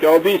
24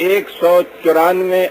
194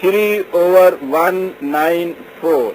3/194।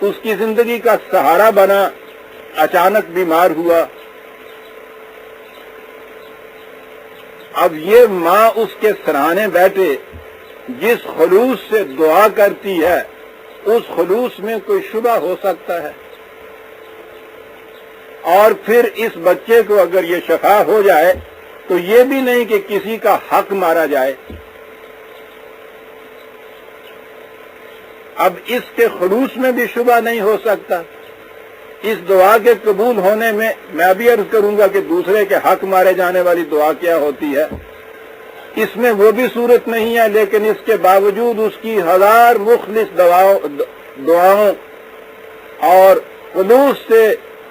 اس کی زندگی کا سہارا بنا، اچانک بیمار ہوا. اب یہ ماں اس کے سراہنے بیٹھے جس خلوص سے دعا کرتی ہے، اس خلوص میں کوئی شبہ ہو سکتا ہے؟ اور پھر اس بچے کو اگر یہ شفا ہو جائے تو یہ بھی نہیں کہ کسی کا حق مارا جائے. اب اس کے خلوص میں بھی شبہ نہیں ہو سکتا. اس دعا کے قبول ہونے میں میں بھی عرض کروں گا کہ دوسرے کے حق مارے جانے والی دعا کیا ہوتی ہے، اس میں وہ بھی صورت نہیں ہے. لیکن اس کے باوجود اس کی ہزار مخلص دعاؤں اور خلوص سے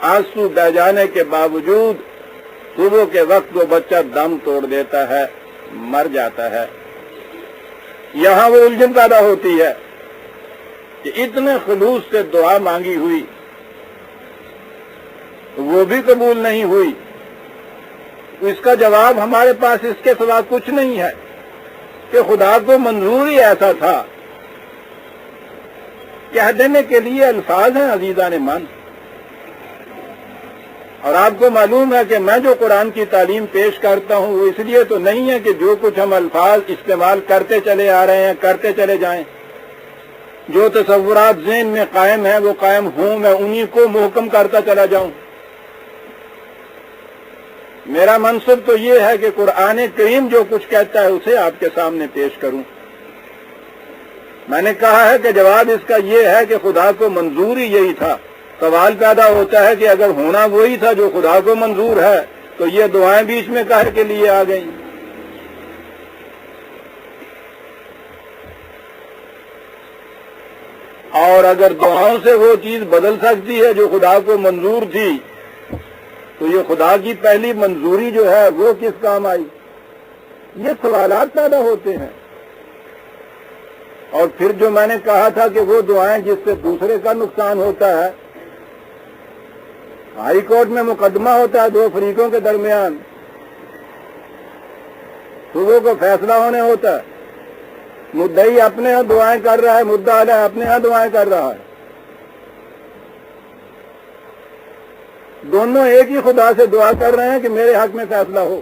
آنسو بہ جانے کے باوجود صبح کے وقت وہ بچہ دم توڑ دیتا ہے، مر جاتا ہے. یہاں وہ الجھن پیدا ہوتی ہے کہ اتنے خلوص سے دعا مانگی ہوئی وہ بھی قبول نہیں ہوئی. اس کا جواب ہمارے پاس اس کے سوا کچھ نہیں ہے کہ خدا کو منظور ہی ایسا تھا. کہہ دینے کے لیے الفاظ ہیں عزیزان من. اور آپ کو معلوم ہے کہ میں جو قرآن کی تعلیم پیش کرتا ہوں وہ اس لیے تو نہیں ہے کہ جو کچھ ہم الفاظ استعمال کرتے چلے آ رہے ہیں کرتے چلے جائیں. جو تصورات ذہن میں قائم ہیں وہ قائم ہوں، میں انہی کو محکم کرتا چلا جاؤں. میرا منصب تو یہ ہے کہ قرآن کریم جو کچھ کہتا ہے اسے آپ کے سامنے پیش کروں. میں نے کہا ہے کہ جواب اس کا یہ ہے کہ خدا کو منظور ہی یہی تھا. سوال پیدا ہوتا ہے کہ اگر ہونا وہی تھا جو خدا کو منظور ہے تو یہ دعائیں بیچ میں کہے کے لیے آ گئیں. اور اگر دعاؤں سے وہ چیز بدل سکتی ہے جو خدا کو منظور تھی تو یہ خدا کی پہلی منظوری جو ہے وہ کس کام آئی؟ یہ سوالات پیدا ہوتے ہیں. اور پھر جو میں نے کہا تھا کہ وہ دعائیں جس سے دوسرے کا نقصان ہوتا ہے، ہائی کورٹ میں مقدمہ ہوتا ہے دو فریقوں کے درمیان، صبح کو فیصلہ ہونے ہوتا ہے، مدعی اپنے ہاں دعائیں کر رہا ہے، مدعا علیہ اپنے ہاں دعائیں کر رہا ہے. دونوں ایک ہی خدا سے دعا کر رہے ہیں کہ میرے حق میں فیصلہ ہو.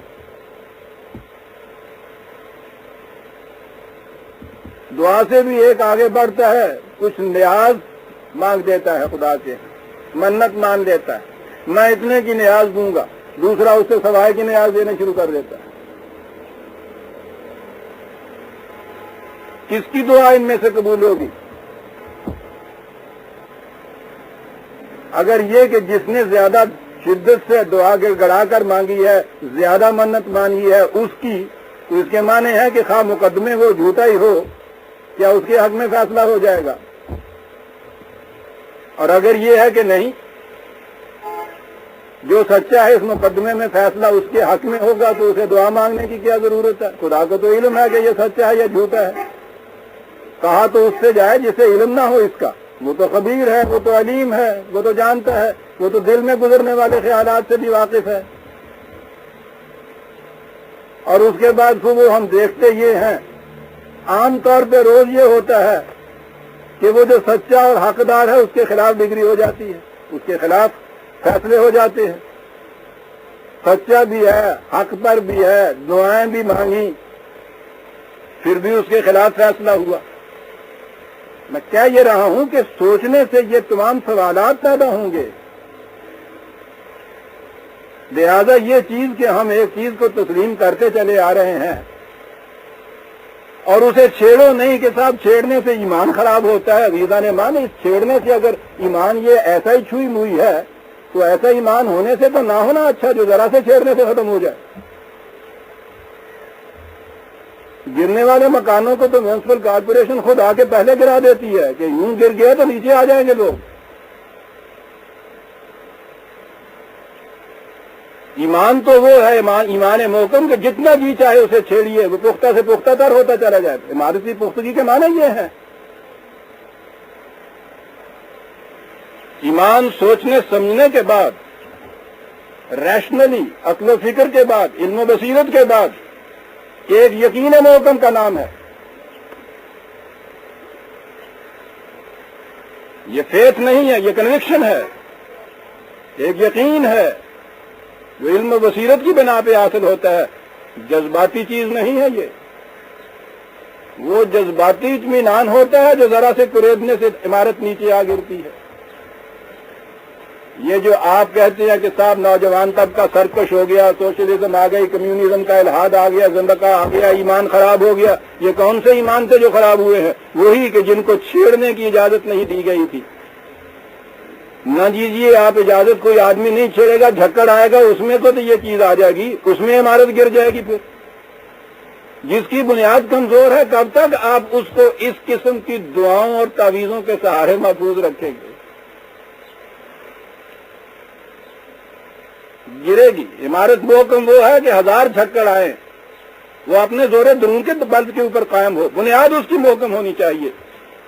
دعا سے بھی ایک آگے بڑھتا ہے، کچھ نیاز مانگ دیتا ہے خدا سے، منت مان لیتا ہے میں اتنے کی نیاز دوں گا، دوسرا اس سے سوائے کی نیاز دینا شروع کر دیتا ہے. کس کی دعا ان میں سے قبول ہوگی؟ اگر یہ کہ جس نے زیادہ شدت سے دعا گڑا کر مانگی ہے، زیادہ منت مانگی ہے اس کی، تو اس کے معنی ہے کہ خواہ مقدمے وہ جھوٹا ہی ہو کیا اس کے حق میں فیصلہ ہو جائے گا. اور اگر یہ ہے کہ نہیں، جو سچا ہے اس مقدمے میں فیصلہ اس کے حق میں ہوگا تو اسے دعا مانگنے کی کیا ضرورت ہے؟ خدا کو تو علم ہے کہ یہ سچا ہے یا جھوٹا ہے. کہا تو اس سے جائے جسے علم نہ ہو اس کا. وہ تو خبیر ہے، وہ تو علیم ہے، وہ تو جانتا ہے، وہ تو دل میں گزرنے والے خیالات سے بھی واقف ہے. اور اس کے بعد پھر وہ ہم دیکھتے یہ ہیں، عام طور پہ روز یہ ہوتا ہے کہ وہ جو سچا اور حقدار ہے اس کے خلاف ڈگری ہو جاتی ہے، اس کے خلاف فیصلے ہو جاتے ہیں. سچا بھی ہے، حق پر بھی ہے، دعائیں بھی مانگی، پھر بھی اس کے خلاف فیصلہ ہوا. میں کہہ یہ رہا ہوں کہ سوچنے سے یہ تمام سوالات پیدا ہوں گے. لہذا یہ چیز کہ ہم ایک چیز کو تسلیم کرتے چلے آ رہے ہیں اور اسے چھیڑو نہیں کہ صاحب چھیڑنے سے ایمان خراب ہوتا ہے. عزیزان ایمان، اس چھیڑنے سے اگر ایمان یہ ایسا ہی چھوئی موئی ہے تو ایسا ایمان ہونے سے تو نہ ہونا اچھا جو ذرا سے چھیڑنے سے ختم ہو جائے. گرنے والے مکانوں کو تو میونسپل کارپوریشن خود آ کے پہلے گرا دیتی ہے کہ یوں گر گیا تو نیچے آ جائیں گے لوگ. ایمان تو وہ ہے ایمان محکم کہ جتنا جی چاہے اسے چھیڑیے، وہ پختہ سے پختہ تر ہوتا چلا جائے. عمارتی پختگی کے معنی یہ ہے. ایمان سوچنے سمجھنے کے بعد، ریشنلی عقل و فکر کے بعد، علم و بصیرت کے بعد ایک یقین محکم کا نام ہے. یہ فیتھ نہیں ہے، یہ کنوکشن ہے، ایک یقین ہے جو علم و بصیرت کی بنا پہ حاصل ہوتا ہے، جذباتی چیز نہیں ہے۔ یہ وہ جذباتی اطمینان ہوتا ہے جو ذرا سے کریدنے سے عمارت نیچے آ گرتی ہے۔ یہ جو آپ کہتے ہیں کہ صاحب نوجوان طبقہ سرکش ہو گیا، سوشلزم آ گئی، کمیونزم کا الحاد آ گیا، زندقہ آ گیا، ایمان خراب ہو گیا، یہ کون سے ایمان تھے جو خراب ہوئے ہیں؟ وہی کہ جن کو چھیڑنے کی اجازت نہیں دی گئی تھی۔ نہ دیجیے آپ اجازت، کوئی آدمی نہیں چھیڑے گا، جھکڑ آئے گا اس میں تو یہ چیز آ جائے گی، اس میں عمارت گر جائے گی۔ پھر جس کی بنیاد کمزور ہے، کب تک آپ اس کو اس قسم کی دعاؤں اور تعویذوں کے سہارے محفوظ رکھیں گے؟ گرے گی عمارت۔ محکم وہ ہے کہ 1000 جھکڑ آئے، وہ اپنے زور درون کے بل کے اوپر قائم ہو، بنیاد اس کی محکم ہونی چاہیے۔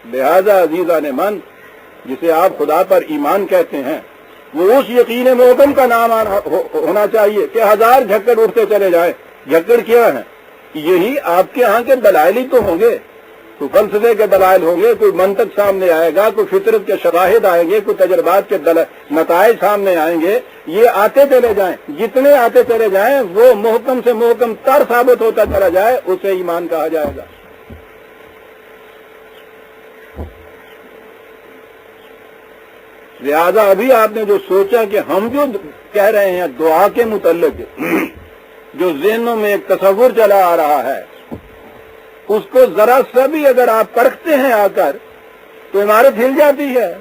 لہذا عزیزان من، جسے آپ خدا پر ایمان کہتے ہیں، وہ اس یقین محکم کا نام ہونا چاہیے کہ 1000 جھکڑ اٹھتے چلے جائیں۔ جھکڑ کیا ہیں؟ یہی آپ کے ہاں کے دلائل ہی تو ہوں گے، کوئی فلسفے کے دلائل ہوں گے، کوئی منطق سامنے آئے گا، کوئی فطرت کے شواہد آئیں گے، کوئی تجربات کے نتائج سامنے آئیں گے۔ یہ آتے چلے جائیں، جتنے آتے چلے جائیں وہ محکم سے محکم تر ثابت ہوتا چلا جائے، اسے ایمان کہا جائے گا۔ لہذا ابھی آپ نے جو سوچا کہ ہم جو کہہ رہے ہیں دعا کے متعلق، جو ذہنوں میں ایک تصور چلا آ رہا ہے، اس کو ذرا سا بھی اگر آپ پرکھتے ہیں آ کر تو عمارت ہل جاتی ہے۔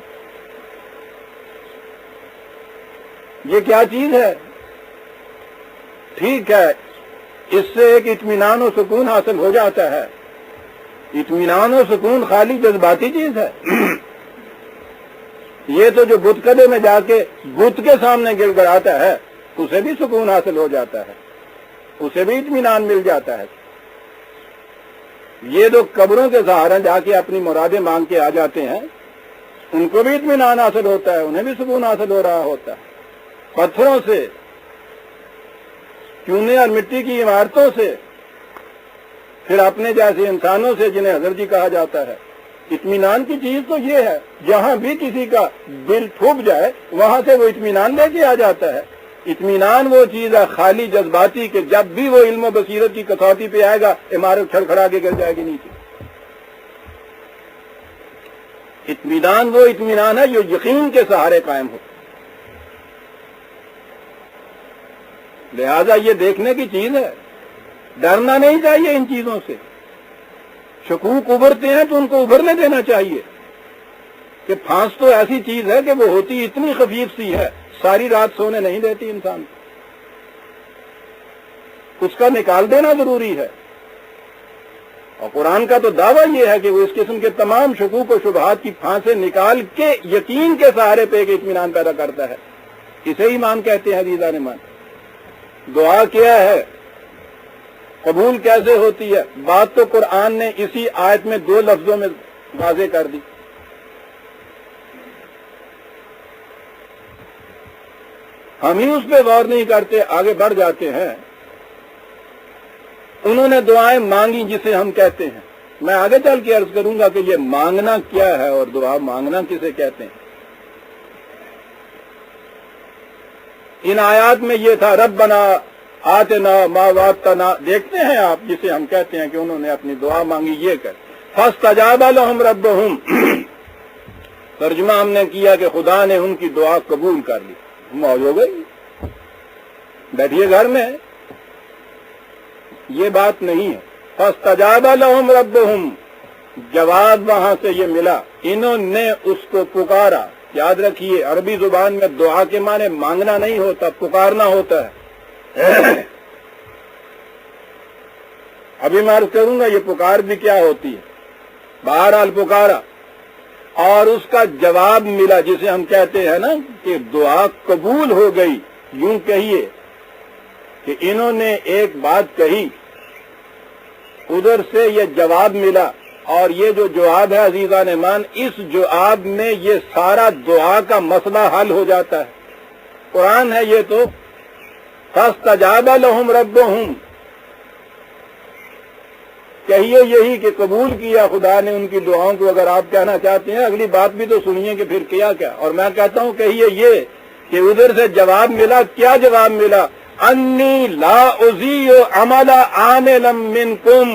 یہ کیا چیز ہے؟ ٹھیک ہے، اس سے ایک اطمینان و سکون حاصل ہو جاتا ہے۔ اطمینان و سکون خالی جذباتی چیز ہے؟ یہ تو جو بت کدے میں جا کے بت کے سامنے گر گڑاتا ہے، اسے بھی سکون حاصل ہو جاتا ہے، اسے بھی اطمینان مل جاتا ہے۔ یہ جو قبروں کے سہارا جا کے اپنی مرادیں مانگ کے آ جاتے ہیں، ان کو بھی اطمینان حاصل ہوتا ہے، انہیں بھی سکون حاصل ہو رہا ہوتا ہے۔ پتھروں سے، چونے اور مٹی کی عمارتوں سے، پھر اپنے جیسے انسانوں سے جنہیں حضرت جی کہا جاتا ہے، اطمینان کی چیز تو یہ ہے، جہاں بھی کسی کا دل ٹھوک جائے وہاں سے وہ اطمینان لے کے آ جاتا ہے۔ اطمینان وہ چیز ہے خالی جذباتی کہ جب بھی وہ علم و بصیرت کی کسوٹی پہ آئے گا، عمارت کھڑکھڑا کے گر جائے گی نیچے۔ اطمینان وہ اطمینان ہے جو یقین کے سہارے قائم ہو۔ لہذا یہ دیکھنے کی چیز ہے، ڈرنا نہیں چاہیے ان چیزوں سے۔ شکوک ابھرتے ہیں تو ان کو ابھرنے دینا چاہیے کہ پھانس تو ایسی چیز ہے کہ وہ ہوتی اتنی خفیف سی ہے، ساری رات سونے نہیں دیتی انسان کو، اس کا نکال دینا ضروری ہے۔ اور قرآن کا تو دعویٰ یہ ہے کہ وہ اس قسم کے تمام شکوک و شبہات کی پھانسیں نکال کے یقین کے سہارے پہ ایک اطمینان پیدا کرتا ہے۔ اسے ایمان کہتے ہیں عزیزان ایمان۔ دعا کیا ہے، قبول کیسے ہوتی ہے، بات تو قرآن نے اسی آیت میں 2 لفظوں میں واضح کر دی۔ ہم ہی اس پہ غور نہیں کرتے، آگے بڑھ جاتے ہیں۔ انہوں نے دعائیں مانگی جسے ہم کہتے ہیں۔ میں آگے چل کے عرض کروں گا کہ یہ مانگنا کیا ہے اور دعا مانگنا کسے کہتے ہیں۔ ان آیات میں یہ تھا ربنا آتنا ما وعدتنا، دیکھتے ہیں آپ جسے ہم کہتے ہیں کہ انہوں نے اپنی دعا مانگی، یہ کر فاستجاب لهم ربهم، ترجمہ ہم نے کیا کہ خدا نے ان کی دعا قبول کر لی، موج ہو گئی، بیٹھیے گھر میں۔ یہ بات نہیں ہے۔ فاستجاب لهم ربهم، جواب وہاں سے یہ ملا، انہوں نے اس کو پکارا۔ یاد رکھیے عربی زبان میں دعا کے معنی مانگنا نہیں ہوتا، پکارنا ہوتا ہے۔ ابھی میں عرض کروں گا یہ پکار بھی کیا ہوتی ہے۔ بہرحال پکارا اور اس کا جواب ملا، جسے ہم کہتے ہیں نا کہ دعا قبول ہو گئی۔ یوں کہیے کہ انہوں نے ایک بات کہی، ادھر سے یہ جواب ملا، اور یہ جو جواب ہے عزیزان ایمان، اس جواب میں یہ سارا دعا کا مسئلہ حل ہو جاتا ہے۔ قرآن ہے یہ تو، فاستجاب لهم ربهم، کہیے یہی کہ قبول کیا خدا نے ان کی دعاؤں کو. اگر آپ کہنا چاہتے ہیں اگلی بات بھی تو سنیے کہ پھر کیا کیا. اور میں کہتا ہوں کہیے یہ کہ ادھر سے جواب ملا. کیا جواب ملا؟ انی لا اضیع عمل عامل منکم.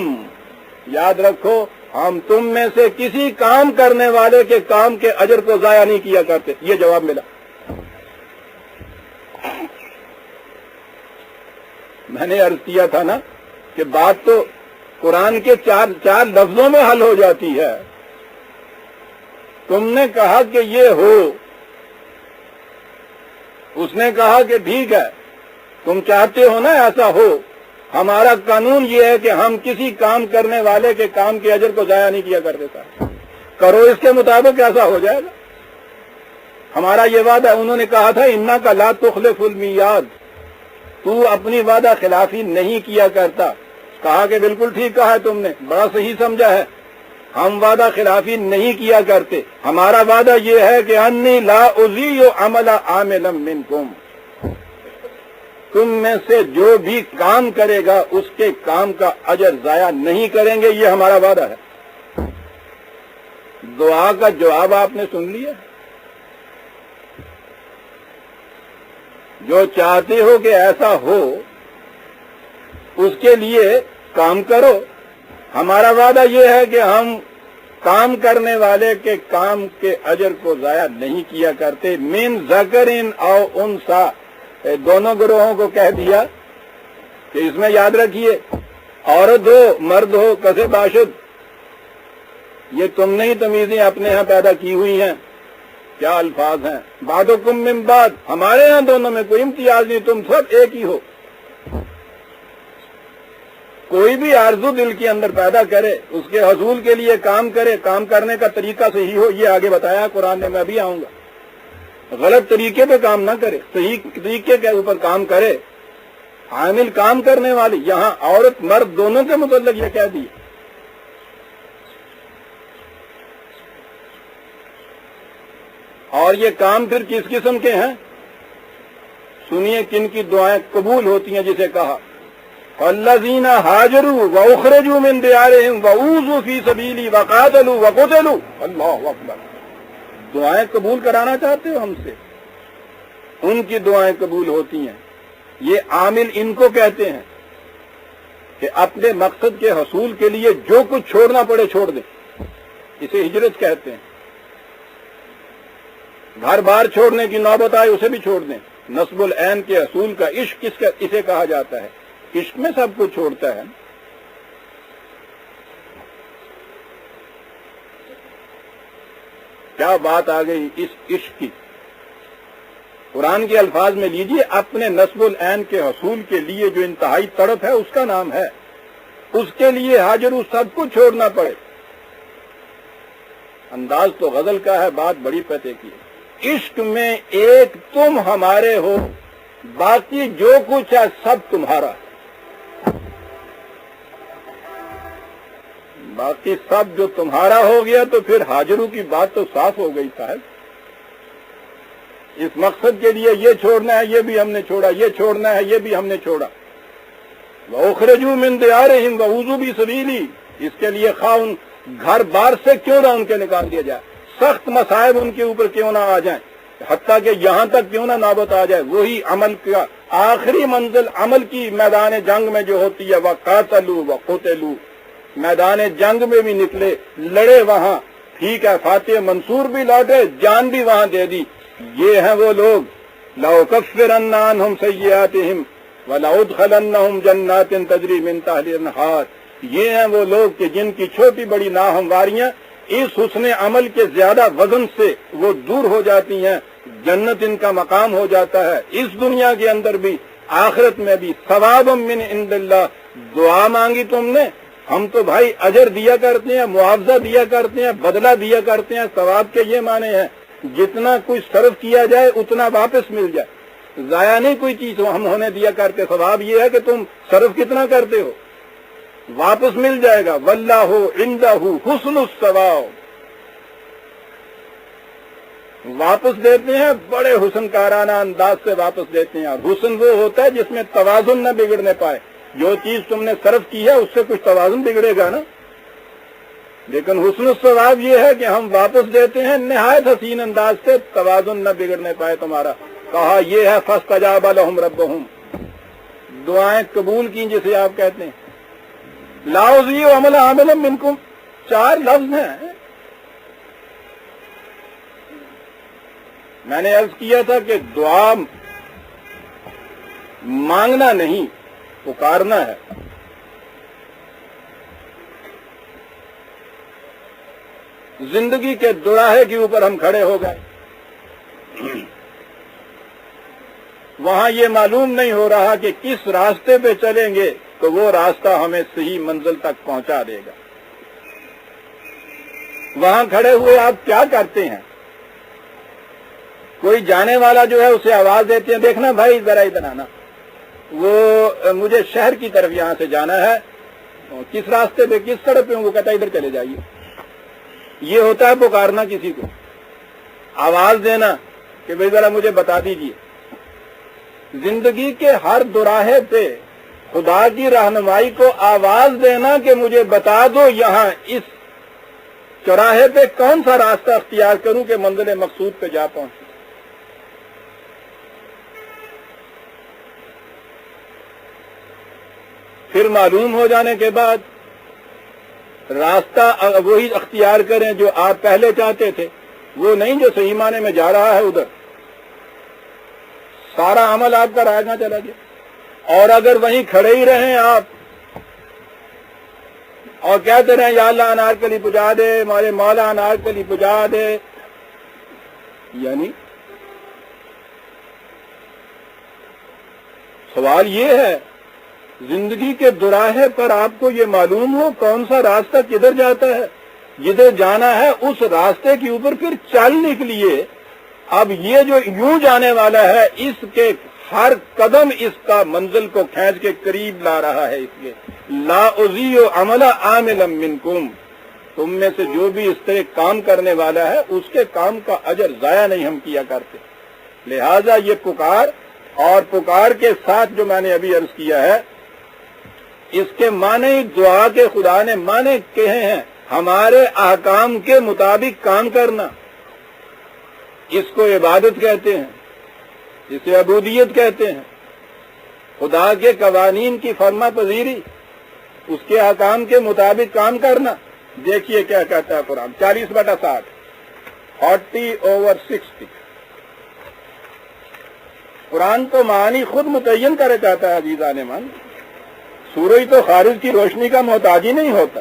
یاد رکھو ہم تم میں سے کسی کام کرنے والے کے کام کے اجر کو ضائع نہیں کیا کرتے. یہ جواب ملا. میں نے عرض کیا تھا نا کہ بات تو قرآن کے چار لفظوں میں حل ہو جاتی ہے. تم نے کہا کہ یہ ہو، اس نے کہا کہ ٹھیک ہے تم چاہتے ہو نا ایسا ہو. ہمارا قانون یہ ہے کہ ہم کسی کام کرنے والے کے کام کے اجر کو ضائع نہیں کیا کرتے تھا. کرو اس کے مطابق ایسا ہو جائے گا. ہمارا یہ وعدہ. انہوں نے کہا تھا انا کا لا تخلف المیعاد، تو اپنی وعدہ خلافی نہیں کیا کرتا. کہا کہ بالکل ٹھیک کہا ہے تم نے، بڑا صحیح سمجھا ہے. ہم وعدہ خلافی نہیں کیا کرتے. ہمارا وعدہ یہ ہے کہ انی لا اضیع عمل عامل منکم، تم میں سے جو بھی کام کرے گا اس کے کام کا اجر ضائع نہیں کریں گے. یہ ہمارا وعدہ ہے. دعا کا جواب آپ نے سن لیا. جو چاہتے ہو کہ ایسا ہو اس کے لیے کام کرو. ہمارا وعدہ یہ ہے کہ ہم کام کرنے والے کے کام کے اجر کو ضائع نہیں کیا کرتے. من ذکر او انثی، دونوں گروہوں کو کہہ دیا کہ اس میں یاد رکھیے عورت ہو مرد ہو کسے باشد، یہ تم نے ہی تمیزیں اپنے ہاں پیدا کی ہوئی ہیں. کیا الفاظ ہیں؟ بعضکم من بعض، ہمارے ہاں دونوں میں کوئی امتیاز نہیں، تم سب ایک ہی ہو. کوئی بھی آرزو دل کے اندر پیدا کرے اس کے حصول کے لیے کام کرے. کام کرنے کا طریقہ صحیح ہو، یہ آگے بتایا قرآن نے. میں بھی آؤں گا. غلط طریقے پہ کام نہ کرے، صحیح طریقے کے اوپر کام کرے. عامل کام کرنے والی، یہاں عورت مرد دونوں کے متعلق یہ کہہ دی. اور یہ کام پھر کس قسم کے ہیں سنیے. کن کی دعائیں قبول ہوتی ہیں؟ جسے کہا الذین ہاجروا واخرجوا من دیارہم واوذوا فی سبیلی وقاتلوا وقتلوا. اللہ اکبر. دعائیں قبول کرانا چاہتے ہو ہم سے؟ ان کی دعائیں قبول ہوتی ہیں. یہ عامل ان کو کہتے ہیں کہ اپنے مقصد کے حصول کے لیے جو کچھ چھوڑنا پڑے چھوڑ دیں. اسے ہجرت کہتے ہیں. گھر بار چھوڑنے کی نوبت آئے اسے بھی چھوڑ دیں. نصب العین کے حصول کا عشق اسے کہا جاتا ہے. عشق میں سب کچھ چھوڑتا ہے. کیا بات آ گئی اس عشق کی. قرآن کے الفاظ میں لیجئے، اپنے نصب العین کے حصول کے لیے جو انتہائی تڑپ ہے اس کا نام ہے. اس کے لیے ہاجرو سب کچھ چھوڑنا پڑے. انداز تو غزل کا ہے، بات بڑی پتے کی ہے. عشق میں ایک تم ہمارے ہو، باقی جو کچھ ہے سب تمہارا. باقی سب جو تمہارا ہو گیا تو پھر ہاجرو کی بات تو صاف ہو گئی صاحب. اس مقصد کے لیے یہ چھوڑنا ہے، یہ بھی ہم نے چھوڑا. یہ چھوڑنا ہے، یہ بھی ہم نے چھوڑا. وَأُخْرِجُوا مِن دِيَارِهِمْ وَأُوذُوا بِسَبِيلِي. اس کے لیے خواہ ان گھر بار سے کیوں نہ ان کے نکال دیا جائے، سخت مصائب ان کے اوپر کیوں نہ آ جائیں، حتیٰ کہ یہاں تک کیوں نہ نوبت آ جائے. وہی عمل کا آخری منزل عمل کی میدان جنگ میں جو ہوتی ہے، وَقَاتَلُوا وَقُتِلُوا. میدان جنگ میں بھی نکلے، لڑے وہاں، ٹھیک ہے، فاتح منصور بھی لوٹے، جان بھی وہاں دے دی. یہ ہیں وہ لوگ لَأُكَفِّرَنَّ عَنْهُمْ سَيِّئَاتِهِمْ وَلَأُدْخِلَنَّهُمْ جَنَّاتٍ تَجْرِي مِن تَحْتِهَا الْأَنْهَارُ. یہ ہیں وہ لوگ کہ جن کی چھوٹی بڑی ناہمواریاں اس حسن عمل کے زیادہ وزن سے وہ دور ہو جاتی ہیں. جنت ان کا مقام ہو جاتا ہے، اس دنیا کے اندر بھی آخرت میں بھی. ثوابا من عند اللہ. دعا مانگی تم نے، ہم تو بھائی اجر دیا کرتے ہیں، معاوضہ دیا کرتے ہیں، بدلہ دیا کرتے ہیں. ثواب کے یہ معنی ہیں جتنا کچھ صرف کیا جائے اتنا واپس مل جائے. ضائع نہیں کوئی چیز ہم ہونے دیا کرتے. ثواب یہ ہے کہ تم صرف کتنا کرتے ہو واپس مل جائے گا. واللہ عندہ حسن الثواب. واپس دیتے ہیں بڑے حسن کارانہ انداز سے واپس دیتے ہیں. اور حسن وہ ہوتا ہے جس میں توازن نہ بگڑنے پائے. جو چیز تم نے صرف کی ہے اس سے کچھ توازن بگڑے گا نا. لیکن حسن الثواب یہ ہے کہ ہم واپس دیتے ہیں نہایت حسین انداز سے, توازن نہ بگڑنے پائے تمہارا. کہا یہ ہے فاستجاب لهم ربهم, دعائیں قبول کی جسے آپ کہتے ہیں. لا اضیع عمل عامل منکم, 4 لفظ ہیں. میں نے عرض کیا تھا کہ دعا مانگنا نہیں, پکارنا ہے. زندگی کے دوراہے کے اوپر ہم کھڑے ہو گئے, وہاں یہ معلوم نہیں ہو رہا کہ کس راستے پہ چلیں گے تو وہ راستہ ہمیں صحیح منزل تک پہنچا دے گا. وہاں کھڑے ہوئے آپ کیا کرتے ہیں؟ کوئی جانے والا جو ہے اسے آواز دیتے ہیں, دیکھنا بھائی ذرا ادھر آنا, وہ مجھے شہر کی طرف یہاں سے جانا ہے, کس راستے پہ, کس سڑک پہ ہوں؟ وہ کہتا ہے ادھر چلے جائیے. یہ ہوتا ہے پکارنا کسی کو, آواز دینا کہ بھائی ذرا مجھے بتا دیجیے. زندگی کے ہر دوراہے پہ خدا کی رہنمائی کو آواز دینا کہ مجھے بتا دو یہاں اس چوراہے پہ کون سا راستہ اختیار کروں کہ منزل مقصود پہ جا پہنچوں. پھر معلوم ہو جانے کے بعد راستہ وہی اختیار کریں جو آپ پہلے چاہتے تھے, وہ نہیں جو صحیح معنی میں جا رہا ہے ادھر. سارا عمل آپ کا رائے نہ چلا گیا. اور اگر وہیں کھڑے ہی رہیں آپ اور کہتے رہیں یا اللہ انارکلی پجا دے, ہمارے مولا انارکلی پجا دے, یعنی سوال یہ ہے زندگی کے دوراہے پر آپ کو یہ معلوم ہو کون سا راستہ کدھر جاتا ہے, جدھر جانا ہے اس راستے کے اوپر پھر چل نکلیے. اب یہ جو یوں جانے والا ہے اس کے ہر قدم اس کا منزل کو کھینچ کے قریب لا رہا ہے. اس لیے لا اضیع عمل عامل منکم, تم میں سے جو بھی اس طرح کام کرنے والا ہے اس کے کام کا اجر ضائع نہیں ہم کیا کرتے. لہذا یہ پکار اور پکار کے ساتھ جو میں نے ابھی عرض کیا ہے اس کے معنی دعا کے خدا نے معنی کہے ہیں ہمارے احکام کے مطابق کام کرنا. اس کو عبادت کہتے ہیں, اسے عبودیت کہتے ہیں. خدا کے قوانین کی فرما پذیری, اس کے احکام کے مطابق کام کرنا. دیکھیے کیا کہتا ہے قرآن 40/60 40/60. قرآن تو معنی خود متعین کرے چاہتا ہے عزیزان من, سورج تو خارج کی روشنی کا محتاج ہی نہیں ہوتا.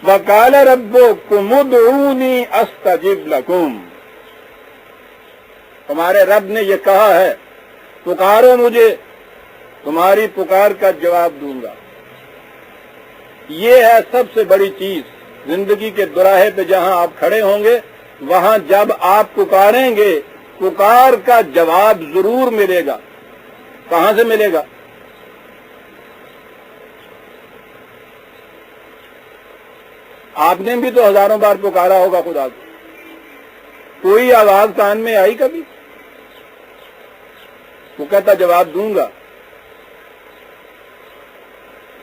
وَقَالَ رَبُّكُمُ ادْعُونِي أَسْتَجِبْ لَكُمْ, تمہارے رب نے یہ کہا ہے پکارو مجھے, تمہاری پکار کا جواب دوں گا. یہ ہے سب سے بڑی چیز زندگی کے دوراہے پہ جہاں آپ کھڑے ہوں گے وہاں جب آپ پکاریں گے پکار کا جواب ضرور ملے گا. کہاں سے ملے گا؟ آپ نے بھی تو ہزاروں بار پکارا ہوگا خدا کو, کوئی آواز کان میں آئی کبھی؟ وہ کہتا جواب دوں گا.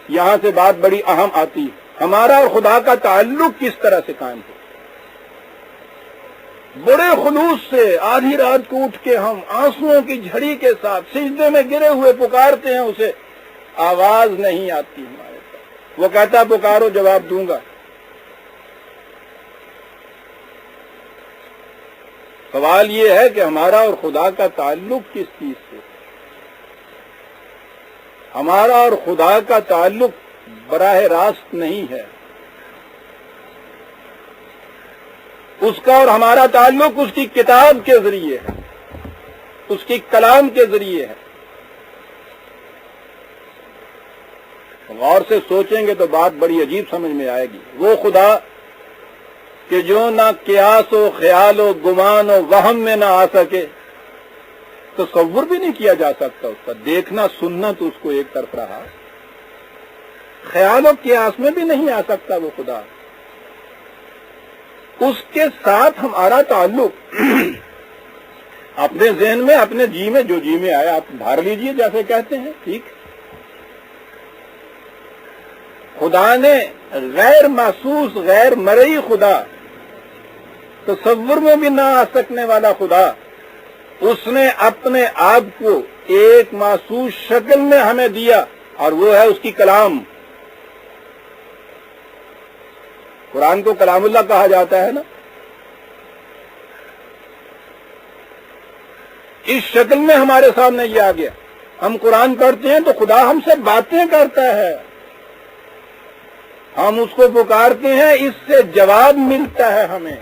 یہاں سے بات بڑی اہم آتی ہے, ہمارا اور خدا کا تعلق کس طرح سے قائم ہو. بڑے خلوص سے آدھی رات کو اٹھ کے ہم آنسوؤں کی جھڑی کے ساتھ سجدے میں گرے ہوئے پکارتے ہیں اسے, آواز نہیں آتی ہمارے پاس. وہ کہتا پکارو جواب دوں گا. سوال یہ ہے کہ ہمارا اور خدا کا تعلق کس چیز سے؟ ہمارا اور خدا کا تعلق براہ راست نہیں ہے. اس کا اور ہمارا تعلق اس کی کتاب کے ذریعے ہے, اس کی کلام کے ذریعے ہے. غور سے سوچیں گے تو بات بڑی عجیب سمجھ میں آئے گی. وہ خدا کہ جو نہ قیاس و خیال و گمان و وہم میں نہ آ سکے, تصور بھی نہیں کیا جا سکتا اس کا. دیکھنا سننا تو اس کو ایک طرف رہا, خیال و قیاس میں بھی نہیں آ سکتا وہ خدا. اس کے ساتھ ہمارا تعلق اپنے ذہن میں اپنے جی میں جو جی میں آیا آپ دھار لیجئے جیسے کہتے ہیں، ٹھیک۔ خدا نے غیر محسوس غیر مرئی خدا، تصور میں بھی نہ آ سکنے والا خدا، اس نے اپنے آپ کو ایک محسوس شکل میں ہمیں دیا، اور وہ ہے اس کی کلام۔ قرآن کو کلام اللہ کہا جاتا ہے نا۔ اس شکل میں ہمارے سامنے یہ آ گیا۔ ہم قرآن پڑھتے ہیں تو خدا ہم سے باتیں کرتا ہے، ہم اس کو پکارتے ہیں، اس سے جواب ملتا ہے، ہمیں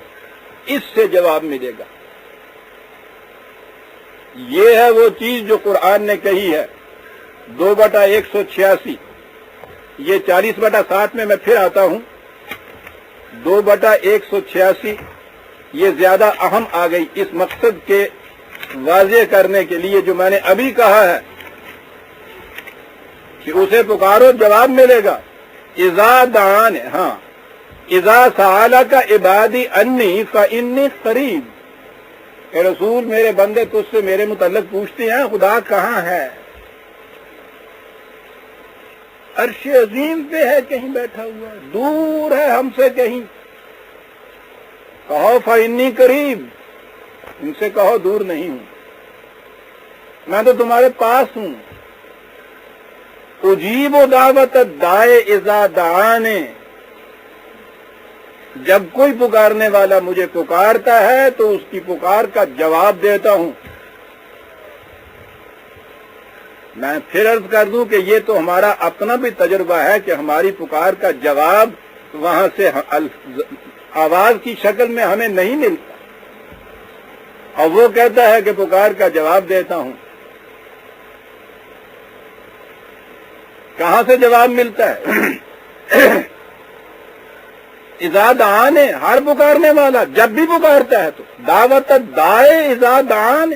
اس سے جواب ملے گا۔ یہ ہے وہ چیز جو قرآن نے کہی ہے۔ 2/186، یہ 40/7 میں پھر آتا ہوں۔ 2/186 یہ زیادہ اہم آ گئی اس مقصد کے واضح کرنے کے لیے جو میں نے ابھی کہا ہے کہ اسے پکارو جواب ملے گا۔ اذا دعان، ہاں، اذا سألک عبادی انی فانی قریب۔ اے رسول، میرے بندے تجھ سے میرے متعلق پوچھتے ہیں خدا کہاں ہے؟ عرش عظیم پہ ہے، کہیں بیٹھا ہوا ہے، دور ہے ہم سے کہیں۔ کہو فانی قریب، ان سے کہو دور نہیں ہوں، میں تو تمہارے پاس ہوں۔ اجیب دعوت الداعی اذا دعانی، جب کوئی پکارنے والا مجھے پکارتا ہے تو اس کی پکار کا جواب دیتا ہوں۔ میں پھر عرض کر دوں کہ یہ تو ہمارا اپنا بھی تجربہ ہے کہ ہماری پکار کا جواب وہاں سے آواز کی شکل میں ہمیں نہیں ملتا، اور وہ کہتا ہے کہ پکار کا جواب دیتا ہوں۔ کہاں سے جواب ملتا ہے؟ اذا دعانے، ہر پکارنے والا جب بھی پکارتا ہے تو دعوت دائے اذا دعانے،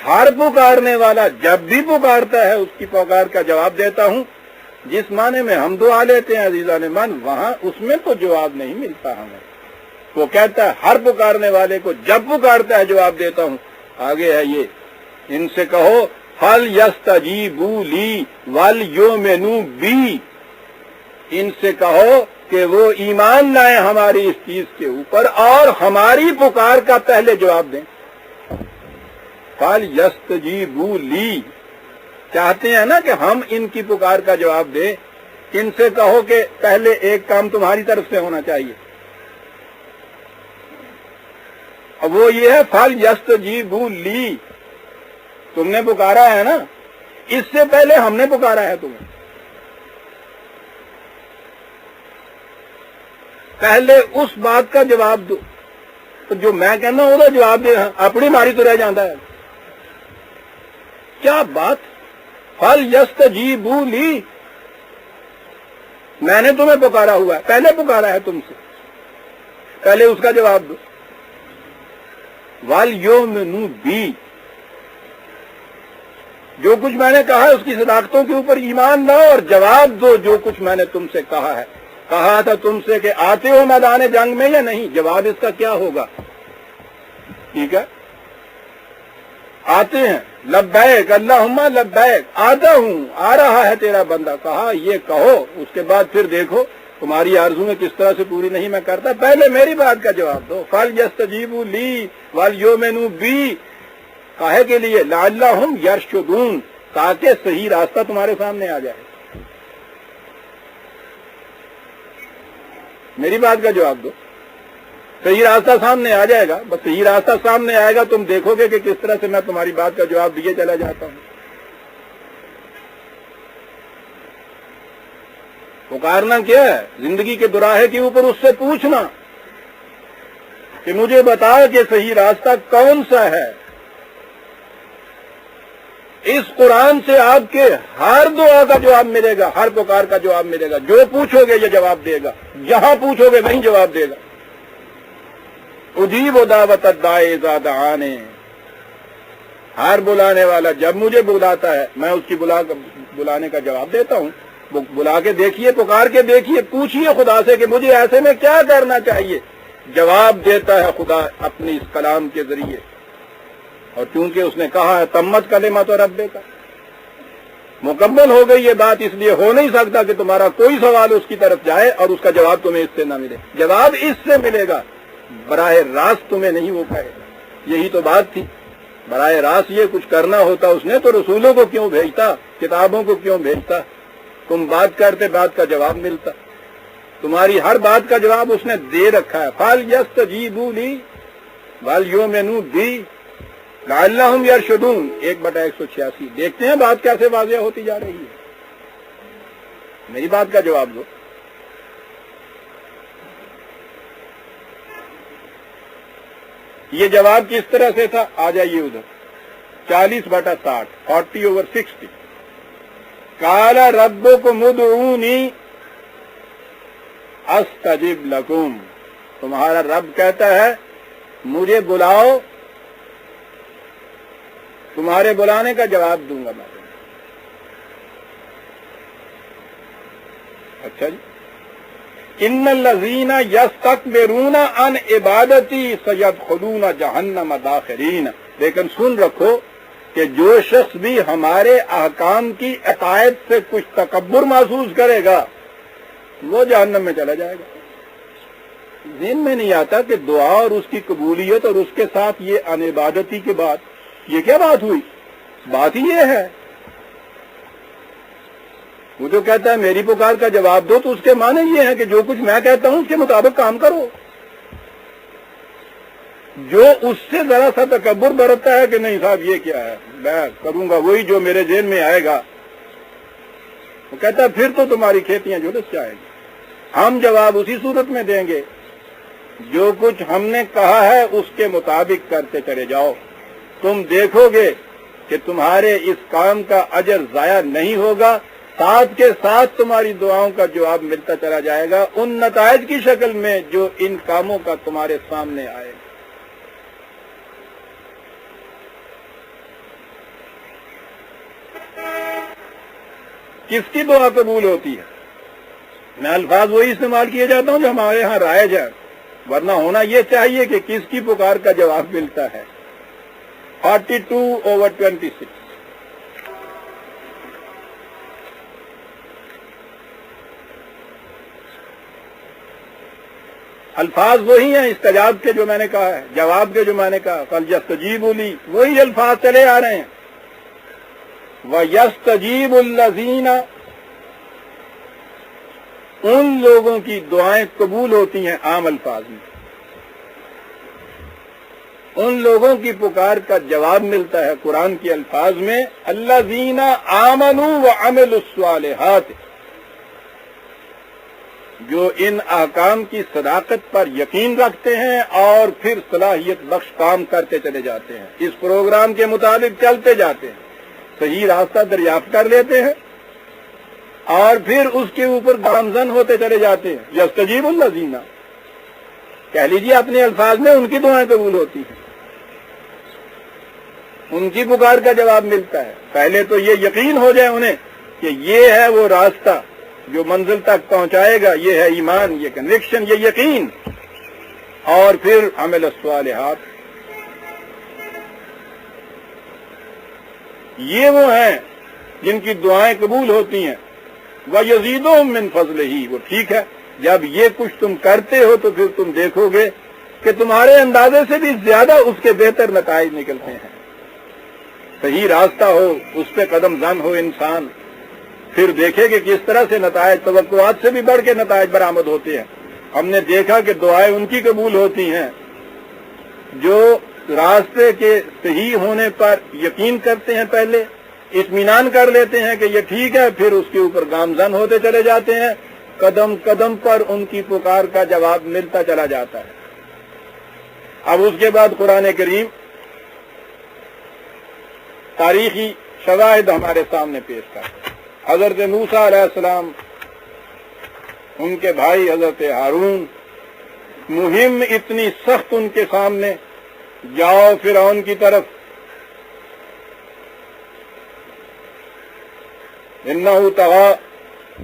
ہر پکارنے والا جب بھی پکارتا ہے اس کی پکار کا جواب دیتا ہوں۔ جس معنی میں ہم دعا لیتے ہیں عزیزان من، وہاں اس میں تو جواب نہیں ملتا ہمیں۔ وہ کہتا ہے ہر پکارنے والے کو جب پکارتا ہے جواب دیتا ہوں۔ آگے ہے یہ، ان سے کہو فَلْيَسْتَجِيبُوا لِي وَلْيُؤْمِنُوا بِي، ان سے کہو کہ وہ ایمان لائیں ہماری اس چیز کے اوپر اور ہماری پکار کا پہلے جواب دیں۔ فَلْيَسْتَجِيبُوا لِي، چاہتے ہیں نا کہ ہم ان کی پکار کا جواب دیں، ان سے کہو کہ پہلے ایک کام تمہاری طرف سے ہونا چاہیے، اور وہ یہ ہے فَلْيَسْتَجِيبُوا لِي، تم نے پکارا ہے نا، اس سے پہلے ہم نے پکارا ہے تمہیں، پہلے اس بات کا جواب دو۔ تو جو میں کہنا وہ جواب دے، اپنی ماری تو رہ جاتا ہے۔ کیا بات، فَلْيَسْتَجِيبُوا لِي، میں نے تمہیں پکارا ہوا ہے، پہلے پکارا ہے تم سے، پہلے اس کا جواب دو۔ وَلْيُؤْمِنُوا بِي، جو کچھ میں نے کہا ہے اس کی صداقتوں کے اوپر ایمان لاؤ اور جواب دو جو کچھ میں نے تم سے کہا ہے۔ کہا تھا تم سے کہ آتے ہو میدان جنگ میں یا نہیں، جواب اس کا کیا ہوگا؟ ٹھیک ہے، آتے ہیں، لبیک اللہم لبیک، آتا ہوں، آ رہا ہے تیرا بندہ۔ کہا یہ کہو، اس کے بعد پھر دیکھو تمہاری آرزویں کس طرح سے پوری نہیں میں کرتا، پہلے میری بات کا جواب دو۔ فَلْيَسْتَجِيبُوا لِي وَلْيُؤْمِنُوا بِي، کاہے کے لیے؟ لَعَلَّهُمْ يَرْشُدُونَ، تاکہ صحیح راستہ تمہارے سامنے آ جائے۔ میری بات کا جواب دو، صحیح راستہ سامنے آ جائے گا۔ بس صحیح راستہ سامنے آئے گا، تم دیکھو گے کہ کس طرح سے میں تمہاری بات کا جواب دیے چلا جاتا ہوں۔ پکارنا کیا ہے؟ زندگی کے دوراہے کے اوپر اس سے پوچھنا کہ مجھے بتا کہ صحیح راستہ کون سا ہے۔ اس قرآن سے آپ کے ہر دعا کا جواب ملے گا، ہر پکار کا جواب ملے گا۔ جو پوچھو گے یہ جواب دے گا، جہاں پوچھو گے وہیں جواب دے گا۔ اجیب دعوت الداعی اذا دعانی، ہر بلانے والا جب مجھے بلاتا ہے میں اس کی بلانے کا جواب دیتا ہوں۔ بلا کے دیکھیے، پکار کے دیکھیے، پوچھیے خدا سے کہ مجھے ایسے میں کیا کرنا چاہیے، جواب دیتا ہے خدا اپنی اس کلام کے ذریعے۔ اور چونکہ اس نے کہا ہے تمت کلمۃ ربے کا، مکمل ہو گئی یہ بات، اس لیے ہو نہیں سکتا کہ تمہارا کوئی سوال اس کی طرف جائے اور اس کا جواب تمہیں اس سے نہ ملے. جواب اس سے ملے گا، براہ راست تمہیں نہیں وہ کہے گا. یہی تو بات تھی. براہ راست یہ کچھ کرنا ہوتا اس نے تو رسولوں کو کیوں بھیجتا، کتابوں کو کیوں بھیجتا؟ تم بات کرتے، بات کا جواب ملتا. تمہاری ہر بات کا جواب اس نے دے رکھا ہے. فَلْيَسْتَجِيبُوا لِي وَلْيُؤْمِنُوا بِي لَعَلَّهُمْ يَرْشُدُونَ 1/186. دیکھتے ہیں بات کیسے واضح ہوتی جا رہی ہے. میری بات کا جواب دو. یہ جواب کس طرح سے تھا؟ آ جائیے ادھر. 40/60 40/60. قال ربکم ادعونی استجب لکم. تمہارا رب کہتا ہے مجھے بلاؤ، تمہارے بلانے کا جواب دوں گا میں. اچھا جی. ان الذین یستکبرون عن عبادتی سیدخلون جہنم داخرین. لیکن سن رکھو کہ جو شخص بھی ہمارے احکام کی عقائد سے کچھ تکبر محسوس کرے گا وہ جہنم میں چلا جائے گا. ذہن میں نہیں آتا کہ دعا اور اس کی قبولیت اور اس کے ساتھ یہ عن عبادتی کے بعد یہ کیا بات ہوئی؟ بات ہی یہ ہے. وہ جو کہتا ہے میری پکار کا جواب دو تو اس کے معنی یہ ہے کہ جو کچھ میں کہتا ہوں اس کے مطابق کام کرو. جو اس سے ذرا سا تکبر برتتا ہے کہ نہیں صاحب یہ کیا ہے، میں کروں گا وہی جو میرے ذہن میں آئے گا، وہ کہتا ہے پھر تو تمہاری کھیتیاں جھلس جائیں گی. ہم جواب اسی صورت میں دیں گے جو کچھ ہم نے کہا ہے اس کے مطابق کرتے چلے جاؤ. تم دیکھو گے کہ تمہارے اس کام کا اجر ضائع نہیں ہوگا، ساتھ کے ساتھ تمہاری دعاؤں کا جواب ملتا چلا جائے گا ان نتائج کی شکل میں جو ان کاموں کا تمہارے سامنے آئے. کس کی دعا قبول ہوتی ہے؟ میں الفاظ وہی استعمال کیے جاتا ہوں جو ہمارے ہاں رائج ہے، ورنہ ہونا یہ چاہیے کہ کس کی پکار کا جواب ملتا ہے. 42/26. الفاظ وہی ہیں استجاب کے جو میں نے کہا ہے، جواب کے جو میں نے کہا. فَلْيَسْتَجِيبُوا لِي وہی الفاظ چلے آ رہے ہیں. وَيَسْتَجِيبُ الَّذِينَ ان لوگوں کی دعائیں قبول ہوتی ہیں عام الفاظ میں، ان لوگوں کی پکار کا جواب ملتا ہے قرآن کے الفاظ میں الذین آمنوا وعملوا الصالحات، جو ان احکام کی صداقت پر یقین رکھتے ہیں اور پھر صلاحیت بخش کام کرتے چلے جاتے ہیں، اس پروگرام کے مطابق چلتے جاتے ہیں، صحیح راستہ دریافت کر لیتے ہیں اور پھر اس کے اوپر گامزن ہوتے چلے جاتے ہیں. یستجیب الذین کہہ لیجیے اپنے الفاظ میں ان کی دعائیں قبول ہوتی ہیں، ان کی پکار کا جواب ملتا ہے. پہلے تو یہ یقین ہو جائے انہیں کہ یہ ہے وہ راستہ جو منزل تک پہنچائے گا، یہ ہے ایمان، یہ کنوکشن، یہ یقین، اور پھر عمل الصالحات. یہ وہ ہیں جن کی دعائیں قبول ہوتی ہیں. وَيَزِيدُهُم مِّن فَضْلِهِ. وہ ٹھیک ہے، جب یہ کچھ تم کرتے ہو تو پھر تم دیکھو گے کہ تمہارے اندازے سے بھی زیادہ اس کے بہتر نتائج نکلتے ہیں. صحیح راستہ ہو، اس پہ قدم زن ہو انسان، پھر دیکھے کہ کس طرح سے نتائج توقعات سے بھی بڑھ کے نتائج برآمد ہوتے ہیں. ہم نے دیکھا کہ دعائیں ان کی قبول ہوتی ہیں جو راستے کے صحیح ہونے پر یقین کرتے ہیں، پہلے اطمینان کر لیتے ہیں کہ یہ ٹھیک ہے، پھر اس کے اوپر گامزن ہوتے چلے جاتے ہیں، قدم قدم پر ان کی پکار کا جواب ملتا چلا جاتا ہے. اب اس کے بعد قرآن کریم تاریخی شواہد ہمارے سامنے پیش کرتا ہے. حضرت موسیٰ علیہ السلام، ان کے بھائی حضرت ہارون، مہم اتنی سخت ان کے سامنے، جاؤ فرعون کی طرف، انہو طغیٰ،